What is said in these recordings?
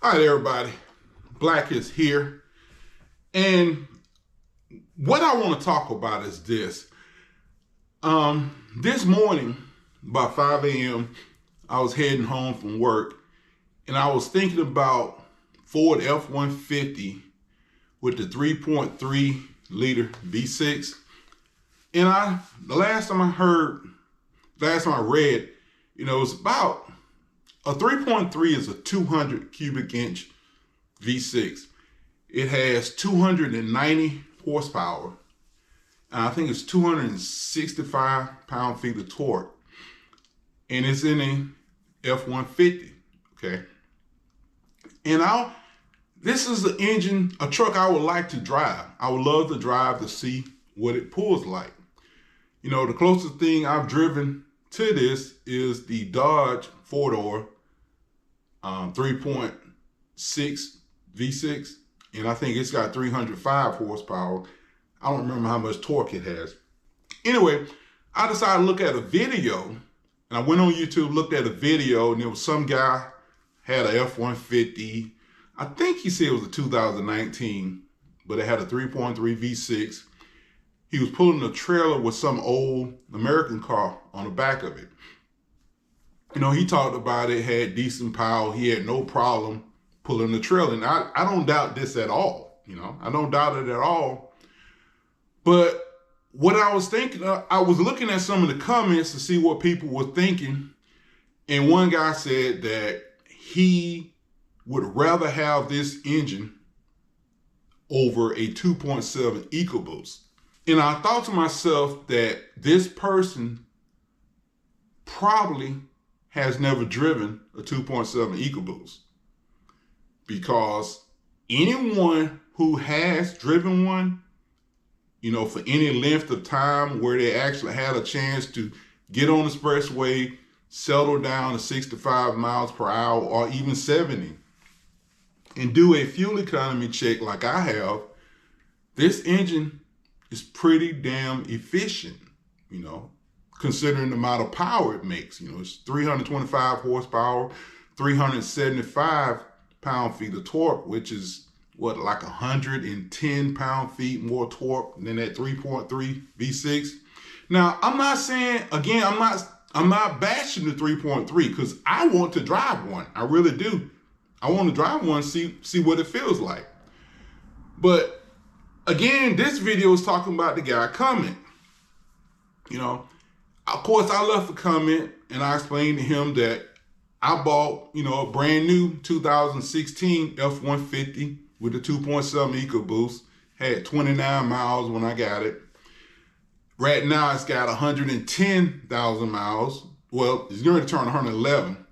All right, everybody. Black is here. And what I want to talk about is this. This morning, about 5 a.m., I was heading home from work, and I was thinking about Ford F-150 with the 3.3 liter V6. And the last time I read, it's about a 3.3 is a 200 cubic inch V6. It has 290 horsepower. And I think it's 265 pound-feet of torque. And it's in a F-150, okay? And this is an engine, a truck I would like to drive. I would love to drive to see what it pulls like. The closest thing I've driven to this is the Dodge 4-door 3.6 V6. And I think it's got 305 horsepower. I don't remember how much torque it has. Anyway, I decided to look at a video. And I went on YouTube, looked at a video, and there was some guy had a F-150. I think he said it was a 2019, but it had a 3.3 V6. He was pulling a trailer with some old American car on the back of it. He talked about it, had decent power. He had no problem pulling the trailer. And I don't doubt this at all. I don't doubt it at all. But what I was thinking, I was looking at some of the comments to see what people were thinking. And one guy said that he would rather have this engine over a 2.7 EcoBoost. And I thought to myself that this person probably has never driven a 2.7 EcoBoost, because anyone who has driven one, for any length of time where they actually had a chance to get on the expressway, settle down to 65 miles per hour or even 70, and do a fuel economy check like I have, this engine is pretty damn efficient, considering the amount of power it makes. It's 325 horsepower, 375 pound-feet of torque, which is like 110 pound-feet more torque than that 3.3 V6. Now, I'm not saying, again, I'm not bashing the 3.3 because I want to drive one. I really do. I want to drive one, see what it feels like. But again, this video is talking about the guy comment. Of course, I left a comment and I explained to him that I bought, a brand new 2016 F-150 with the 2.7 EcoBoost. Had 29 miles when I got it. Right now, it's got 110,000 miles. Well, it's going to turn 111.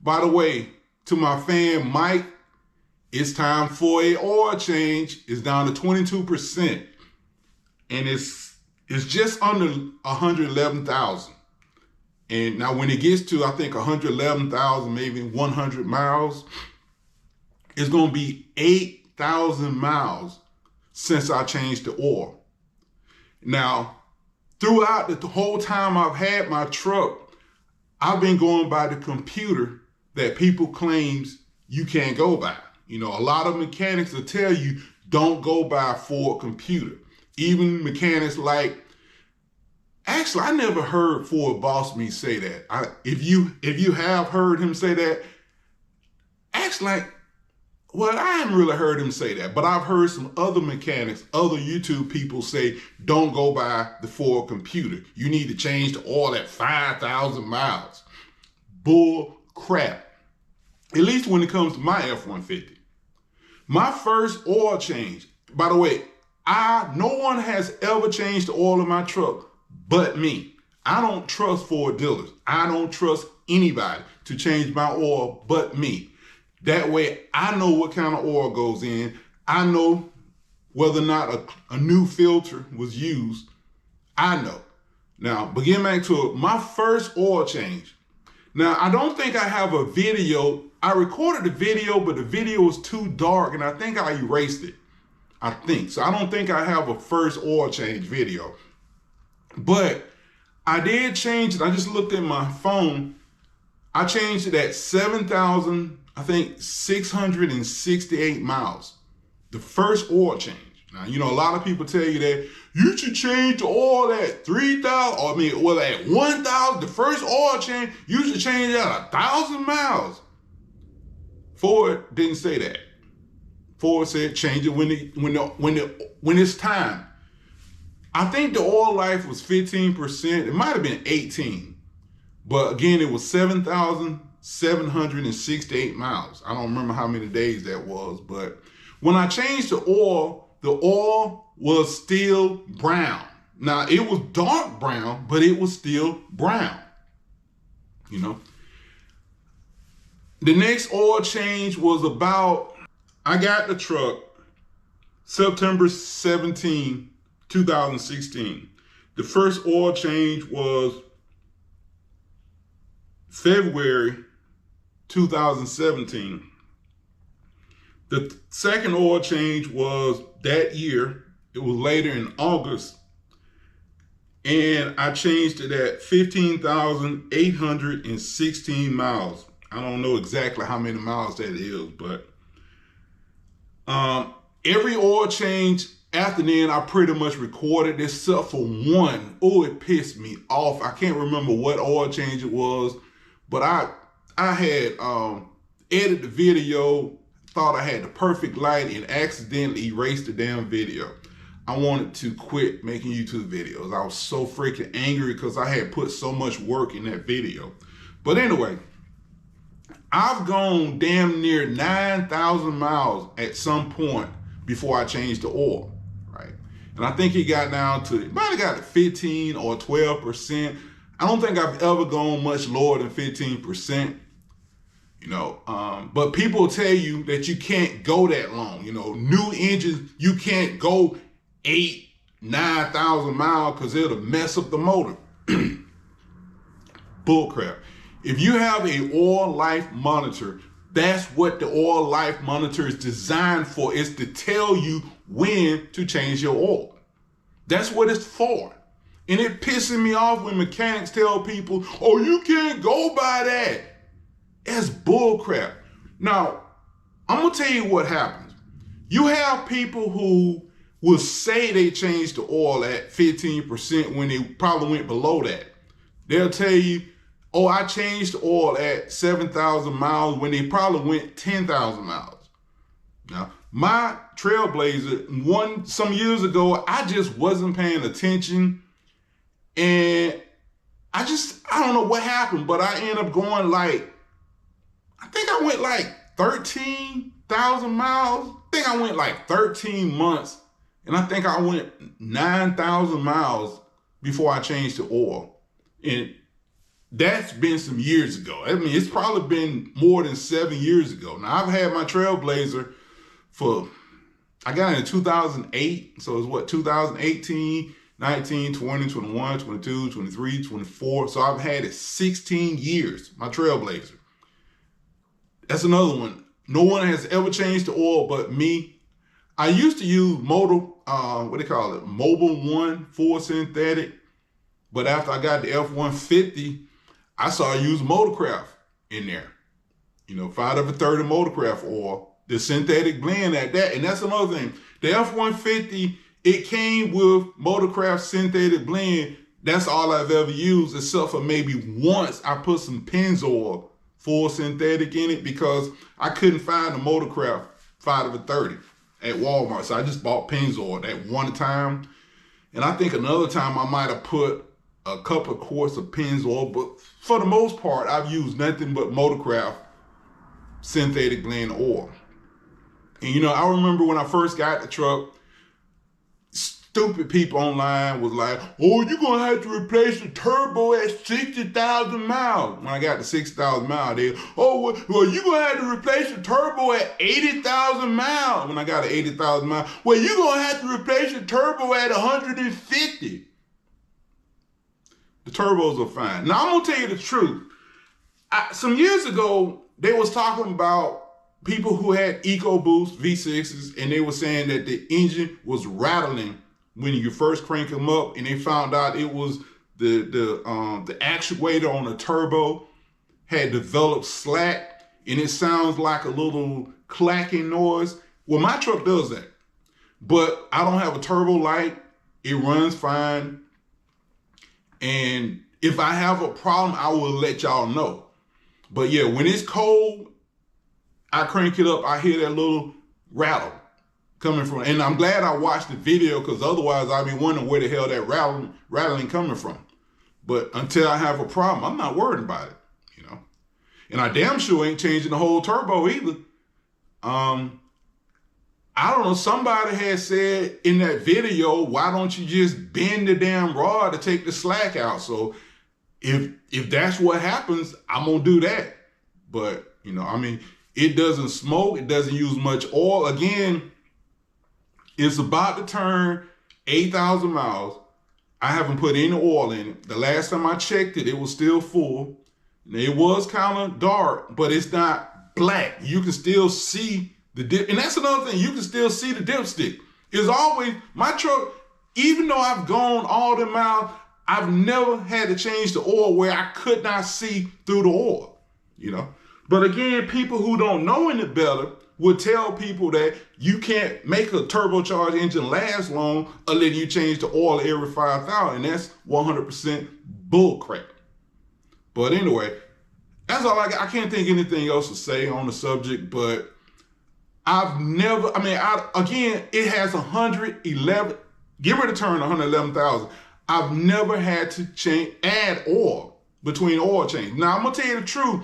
By the way, to my fan Mike, it's time for a oil change. It's down to 22%. And it's just under 111,000. And now when it gets to, I think, 111,000, maybe 100 miles, it's going to be 8,000 miles since I changed the oil. Now, throughout the whole time I've had my truck, I've been going by the computer that people claims you can't go by. A lot of mechanics will tell you don't go by a Ford computer. Even mechanics actually, I never heard Ford Boss Me say that. If you have heard him say that, actually, I haven't really heard him say that, but I've heard some other mechanics, other YouTube people say, don't go by the Ford computer. You need to change the oil at 5,000 miles. Bull crap. At least when it comes to my F-150. My first oil change, by the way, no one has ever changed the oil in my truck but me. I don't trust Ford dealers. I don't trust anybody to change my oil but me. That way, I know what kind of oil goes in. I know whether or not a new filter was used. I know. Now, but getting back to it, my first oil change. Now, I don't think I have a video. I recorded the video, but the video was too dark, and I think I erased it. So I don't think I have a first oil change video. But I did change it. I just looked at my phone. I changed it at 7,000 I think 668 miles. The first oil change. Now, you know, a lot of people tell you that you should change the oil at 3,000, or at 1,000. The first oil change, you should change it at 1,000 miles. Ford didn't say that. Ford said change it when it's time. I think the oil life was 15%. It might have been 18, but again, it was 7,768 miles. I don't remember how many days that was, but when I changed the oil was still brown. Now, it was dark brown, but it was still brown. You know, the next oil change was I got the truck September 17, 2016. The first oil change was February 2017. The second oil change was that year. It was later in August. And I changed it at 15,816 miles. I don't know exactly how many miles that is, but every oil change after then, I pretty much recorded, except for one. Oh, it pissed me off. I can't remember what oil change it was, but I had edited the video, thought I had the perfect light, and accidentally erased the damn video. I wanted to quit making YouTube videos. I was so freaking angry because I had put so much work in that video. But anyway, I've gone damn near 9,000 miles at some point before I changed the oil, right? And I think it got down to, it might have got to 15 or 12%. I don't think I've ever gone much lower than 15%. You know, but people tell you that you can't go that long. You know, new engines, you can't go 9,000 miles because it'll mess up the motor. Bullcrap. If you have a oil life monitor, that's what the oil life monitor is designed for. It's to tell you when to change your oil. That's what it's for. And it pissing me off when mechanics tell people, oh, you can't go by that. That's bullcrap. Now, I'm going to tell you what happens. You have people who will say they changed the oil at 15% when they probably went below that. They'll tell you, oh, I changed the oil at 7,000 miles when they probably went 10,000 miles. Now, my Trailblazer, some years ago, I just wasn't paying attention. And I don't know what happened, but I ended up going I think I went 13,000 miles. I think I went 13 months. And I think I went 9,000 miles before I changed the oil. And that's been some years ago. I mean, it's probably been more than 7 years ago. Now, I've had my Trailblazer I got it in 2008. So it's 2018, 19, 20, 21, 22, 23, 24. So I've had it 16 years, my Trailblazer. That's another one. No one has ever changed the oil but me. I used to use Mobile One full synthetic. But after I got the F150, I started using Motorcraft in there. You know, 5/30 Motorcraft oil, the synthetic blend at that. And that's another thing. The F150, it came with Motorcraft synthetic blend. That's all I've ever used, except for maybe once I put some Pennzoil full synthetic in it because I couldn't find the Motorcraft 5/30 at Walmart. So I just bought Pennzoil that one time. And I think another time I might have put a couple of quarts of Pennzoil, but for the most part, I've used nothing but Motorcraft synthetic blend oil. And you know, I remember when I first got the truck, stupid people online was like, oh, you're going to have to replace the turbo at 60,000 miles. When I got to 60,000 miles, they, oh, well, you're going to have to replace the turbo at 80,000 miles. When I got to 80,000 miles, well, you're going to have to replace the turbo at 150. The turbos are fine. Now, I'm going to tell you the truth. Some years ago, they was talking about people who had EcoBoost V6s, and they were saying that the engine was rattling when you first crank them up, and they found out it was the actuator on the turbo had developed slack, and it sounds like a little clacking noise. Well, my truck does that, but I don't have a turbo light. It runs fine. And if I have a problem, I will let y'all know. But yeah, when it's cold, I crank it up, I hear that little rattle coming from, and I'm glad I watched the video, because otherwise I'd be wondering where the hell that rattling coming from. But until I have a problem, I'm not worried about it, you know. And I damn sure ain't changing the whole turbo either. I don't know, somebody had said in that video, why don't you just bend the damn rod to take the slack out? So if that's what happens, I'm gonna do that. But, you know, I mean, it doesn't smoke, it doesn't use much oil. Again, it's about to turn 8,000 miles. I haven't put any oil in it. The last time I checked it, it was still full. It was kind of dark, but it's not black. You can still see the dip. And that's another thing, you can still see the dipstick. It's always, my truck, even though I've gone all the miles, I've never had to change the oil where I could not see through the oil, you know. But again, people who don't know any better would tell people that you can't make a turbocharged engine last long unless you change the oil every 5,000, and that's 100% bull crap. But anyway, that's all I got. I can't think of anything else to say on the subject, but I've never, again, it has 111, give it a turn 111,000. I've never had to add oil between oil change. Now, I'm gonna tell you the truth.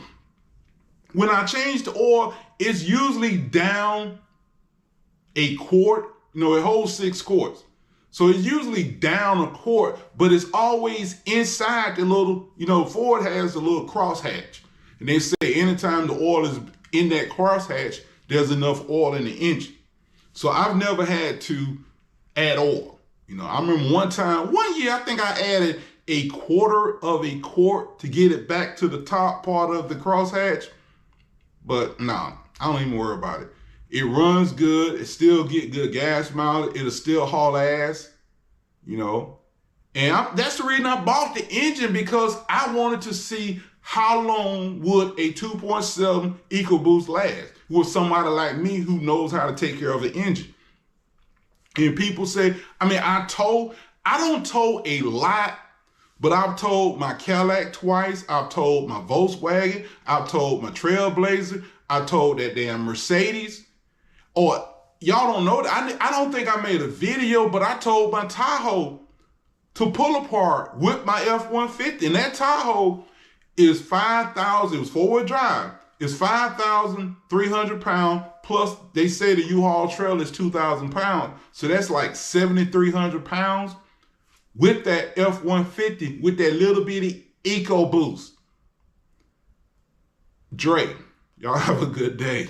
When I change the oil, it's usually down a quart. You know, it holds 6 quarts. So it's usually down a quart, but it's always inside the little, you know, Ford has a little crosshatch. And they say anytime the oil is in that crosshatch, there's enough oil in the engine. So I've never had to add oil. You know, I remember one year, I think I added a quarter of a quart to get it back to the top part of the crosshatch. But nah, I don't even worry about it. It runs good. It still get good gas mileage. It'll still haul ass, you know. And that's the reason I bought the engine, because I wanted to see how long would a 2.7 EcoBoost last with somebody like me who knows how to take care of the engine. And people say, I don't tow a lot, but I've towed my Cadillac twice. I've towed my Volkswagen. I've towed my Trailblazer. I towed that damn Mercedes. Or y'all don't know that. I don't think I made a video, but I towed my Tahoe to pull apart with my F150. And that Tahoe is 5,000, it was 4-wheel drive. It's 5,300 pounds, plus they say the U-Haul trailer is 2,000 pounds. So that's like 7,300 pounds with that F150, with that little bitty EcoBoost. Dre, y'all have a good day.